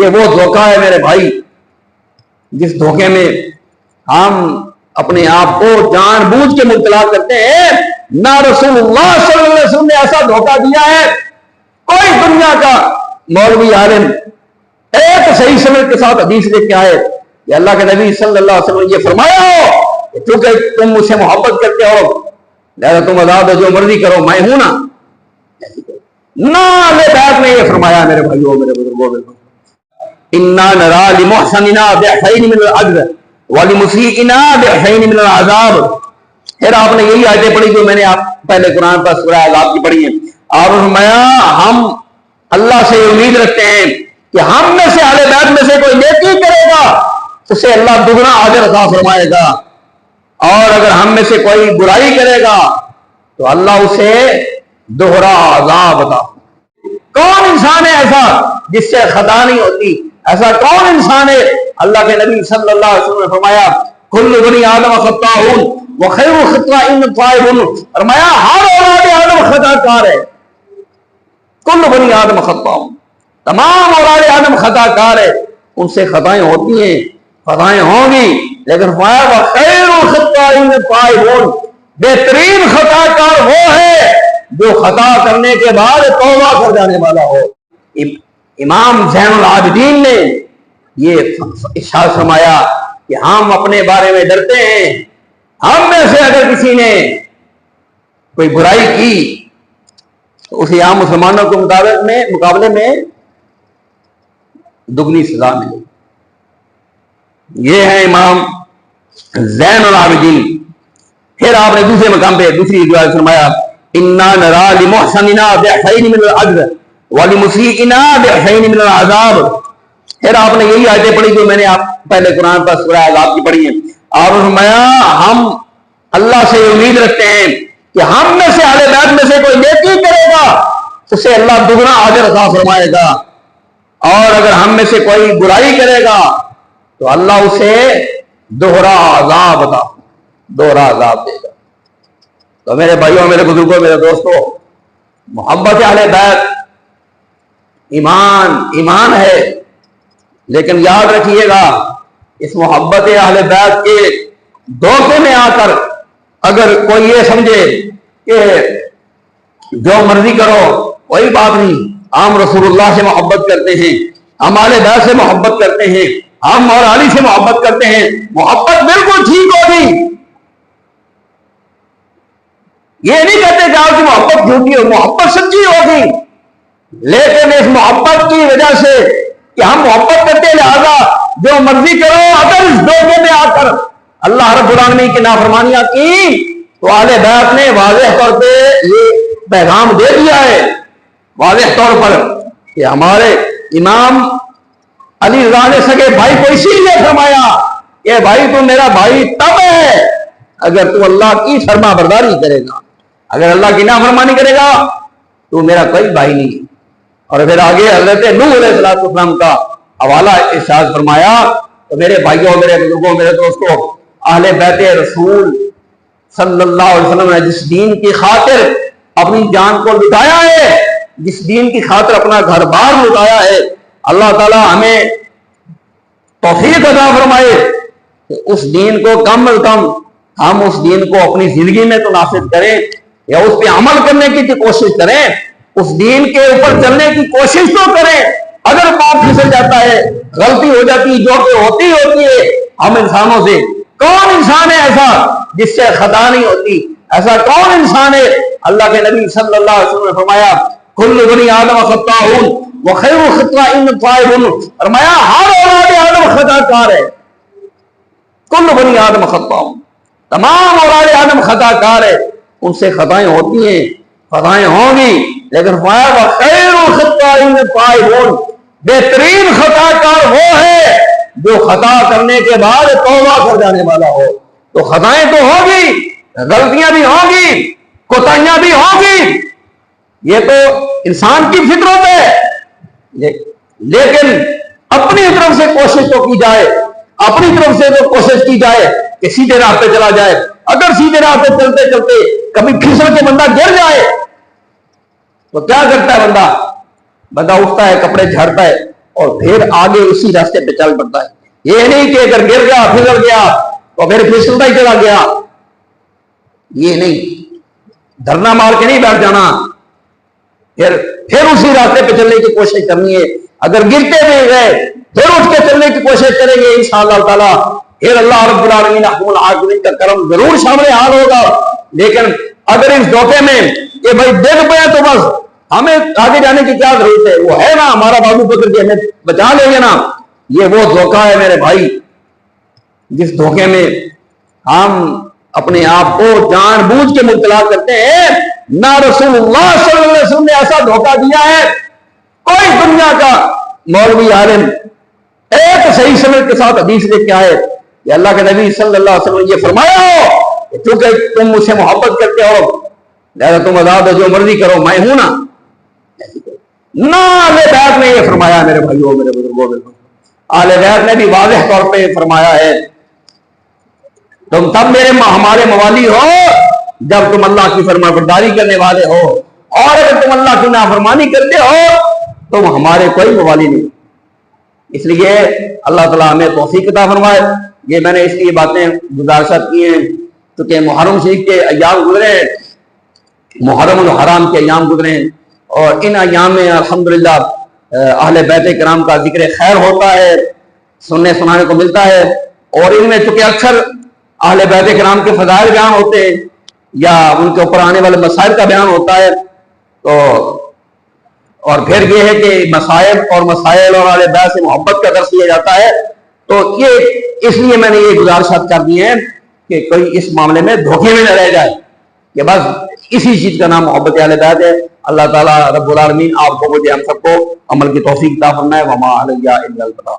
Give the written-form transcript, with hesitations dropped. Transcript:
یہ وہ دھوکہ ہے میرے بھائی جس دھوکے میں ہم اپنے آپ کو جان بوجھ کے مبتلا کرتے ہیں. نہ رسول اللہ صلی اللہ علیہ وسلم نے ایسا دھوکہ دیا ہے. کوئی دنیا کا مولوی عالم ایک صحیح سند کے ساتھ حدیث لے کے آئے کہ اللہ کے نبی صلی اللہ علیہ وسلم نے یہ فرمایا ہو کہ چونکہ تم مجھ سے محبت کرتے ہو لہذا تم آزاد ہو جو مرضی کرو میں ہوں نا. اہل بیت نے یہ فرمایا میرے بھائیوں میرے بزرگوں انا نرا لمحسننا ضعفین من الاجر ولمسیئنا ضعفین من العذاب. پھر آپ نے یہی آیتیں پڑھی جو میں نے آپ پہلے قرآن پر سورہ احزاب کی پڑھی ہیں. آپ نے فرمایا ہم اللہ سے امید رکھتے ہیں کہ ہم میں سے اہل بیت میں سے کوئی نیکی کرے گا اسے اللہ دگنا اجر عطا فرمائے گا اور اگر ہم میں سے کوئی برائی کرے گا تو اللہ اسے دوہرا عذاب عطا. کون انسان ہے ایسا جس سے خطا نہیں ہوتی؟ ایسا کون انسان ہے؟ اللہ کے نبی صلی اللہ علیہ وسلم نے فرمایا کل بنی آدم خطاؤن وخیر الخطائین التائبون. فرمایا ہر اولاد آدم خطا کار ہے. کل بنی آدم خطاؤن تمام اولاد آدم خطا کار ہے. ان سے خطائیں ہوتی ہیں خطائیں ہوں گی لیکن فرمایا وخیر الخطائین التائبون بہترین خطا کار وہ ہے جو خطا کرنے کے بعد توبہ کر جانے والا ہو. امام زین العابدین نے یہ ارشاد فرمایا کہ ہم اپنے بارے میں ڈرتے ہیں ہم میں سے اگر کسی نے کوئی برائی کی تو اسے عام مسلمانوں کے مقابلے میں دگنی سزا ملے. یہ ہے امام زین العابدین. پھر آپ نے دوسرے مقام پہ دوسری روایت فرمایا انا نرا لمحسننا ضعفین من الاجر ولمسیئنا ضعفین من العذاب. پھر آپ نے یہی آیتیں پڑھی جو میں نے آپ پہلے قرآن پر سورہ احزاب کی پڑھی ہیں. آپ نے فرمایا ہم اللہ سے امید رکھتے ہیں کہ ہم میں سے اہل بیت میں سے کوئی نیکی کرے گا اسے اللہ دگنا اجر عطا فرمائے گا اور اگر ہم میں سے کوئی برائی کرے گا تو اللہ اسے دوہرا عذاب دے گا. تو میرے بھائیوں میرے بزرگوں میرے دوستوں محبت اہل بیت ایمان ہے لیکن یاد رکھیے گا اس محبت اہل بیت کے دھوکے میں آ کر اگر کوئی یہ سمجھے کہ جو مرضی کرو کوئی بات نہیں ہم رسول اللہ سے محبت کرتے ہیں ہم اہل بیت سے محبت کرتے ہیں ہم اور علی سے محبت کرتے ہیں محبت بالکل ٹھیک ہوگی. یہ نہیں کہتے کہ آپ کی محبت جھوٹی ہو محبت سچی ہوگی لیکن اس محبت کی وجہ سے کہ ہم محبت کرتے لہذا جو مرضی کرو اگر اس دھوکے میں آ کر اللہ رب العالمین کی نافرمانیاں کی تو اہل بیت نے واضح طور پہ یہ پیغام دے دیا ہے واضح طور پر کہ ہمارے امام علی رضا نے سگے بھائی کو اسی لیے فرمایا کہ بھائی تو میرا بھائی تب ہے اگر تو اللہ کی فرما برداری کرے گا اگر اللہ کی نافرمانی کرے گا تو میرا کوئی بھائی نہیں. اور پھر آگے حضرت نوح علیہ السلام کا حوالہ ارشاد فرمایا. تو میرے بھائیوں میرے بزرگوں میرے دوستوں اہل بیت رسول صلی اللہ علیہ وسلم نے جس دین کی خاطر اپنی جان کو لٹایا ہے جس دین کی خاطر اپنا گھر بار لٹایا ہے اللہ تعالی ہمیں توفیق عطا فرمائے کہ اس دین کو کم از کم ہم اس دین کو اپنی زندگی میں تو نافذ کریں یا اس پہ عمل کرنے کی کوشش کریں اس دین کے اوپر چلنے کی کوشش تو کریں. اگر بات پھسل جاتا ہے غلطی ہو جاتی جو کہ ہوتی ہے ہم انسانوں سے کون انسان ہے ایسا جس سے خطا نہیں ہوتی؟ ایسا کون انسان ہے؟ اللہ کے نبی صلی اللہ علیہ وسلم نے فرمایا کل بنی آدم خطاؤن وخیر الخطائین التائبون. فرمایا ہر اولاد آدم خطا کار ہے. کل بنی آدم خطاؤن تمام اولاد آدم خطا کار ہے. ان سے خطائیں ہوتی ہیں خطائیں ہوں گی لیکن فرمایا وخیر الخطائین التائبون بہترین خطا کار وہ ہے جو خطا کرنے کے بعد توبہ کر جانے والا ہو. تو خطائیں تو ہوگی غلطیاں بھی ہوں گی کوتاہیاں بھی ہوں گی یہ تو انسان کی فطرت ہے لیکن اپنی طرف سے کوشش تو کی جائے اپنی طرف سے تو کوشش کی جائے کہ سیدھے راہ پہ چلا جائے. اگر سیدھے راہ پہ چلتے چلتے کبھی پھسل کے بندہ گر جائے تو کیا کرتا ہے بندہ اٹھتا ہے کپڑے جھاڑتا ہے اور پھر آگے اسی راستے پہ چل پڑتا ہے۔ یہ نہیں کہ اگر گر گیا پھسل گیا تو پھر پھسلتا ہی چلا گیا، یہ نہیں، دھرنا مار کے نہیں بیٹھ جانا، پھر اسی راستے پہ چلنے کی کوشش کرنی ہے۔ اگر گرتے ہوئے گئے پھر اٹھ کے چلنے کی کوشش کریں گے انشاءاللہ تعالی، پھر اللہ رب العالمین احکم العاقبین کا کرم ضرور شامل حال ہوگا۔ لیکن اگر اس دھوکے میں کہ بھائی ڈگ پڑے تو بس ہمیں آگے جانے کی کیا ضرورت ہے، وہ ہے نا ہمارا بابو پکڑ کے ہمیں بچا لے گا نا، یہ وہ دھوکہ ہے میرے بھائی، جس دھوکے میں ہم اپنے آپ کو جان بوجھ کے مبتلا کرتے ہیں۔ نہ رسول اللہ صلی اللہ علیہ وسلم نے ایسا دھوکہ دیا ہے، کوئی دنیا کا مولوی عالم ایک صحیح سند کے ساتھ حدیث لے کے آئے کہ اللہ کے نبی صلی اللہ علیہ وسلم نے یہ فرمایا ہو کہ چونکہ تم مجھ سے محبت کرتے ہو لہذا تم آزاد ہو، جو مرضی کرو، میں ہوں نا۔ نہ اہل بیت نے یہ فرمایا میرے بھائیوں، میرے بزرگوں، اہل بیت نے بھی واضح طور پہ فرمایا ہے تم تب ہمارے موالی ہو جب تم اللہ کی فرما برداری کرنے والے ہو، اور اگر تم اللہ کی نافرمانی کرتے ہو تم ہمارے کوئی موالی نہیں۔ اس لیے اللہ تعالیٰ ہمیں توفیق عطا فرمائے۔ یہ میں نے اس لیے باتیں گزارشات کی ہیں کیونکہ محرم شریف کے ایام گزرے ہیں، محرم الحرام کے ایام گزرے ہیں، اور ان ایام میں الحمدللہ اہل بیت کرام کا ذکر خیر ہوتا ہے، سننے سنانے کو ملتا ہے، اور ان میں چونکہ اکثر اہل بیت کرام کے فضائل بیان ہوتے ہیں یا ان کے اوپر آنے والے مسائل کا بیان ہوتا ہے، تو اور پھر یہ ہے کہ مسائل اور مسائل اور اہل بیت سے محبت کا درس دیا جاتا ہے، تو یہ اس لیے میں نے یہ گزارشات کر دی ہیں کہ کوئی اس معاملے میں دھوکے میں نہ رہ جائے کہ بس اسی چیز کا نام محبت اہل بیت ہے۔ اللہ تعالیٰ رب العالمین آپ کو مجھے ہم سب کو عمل کی توفیق عطا فرمائے۔ وما علیہ الا البلاغ۔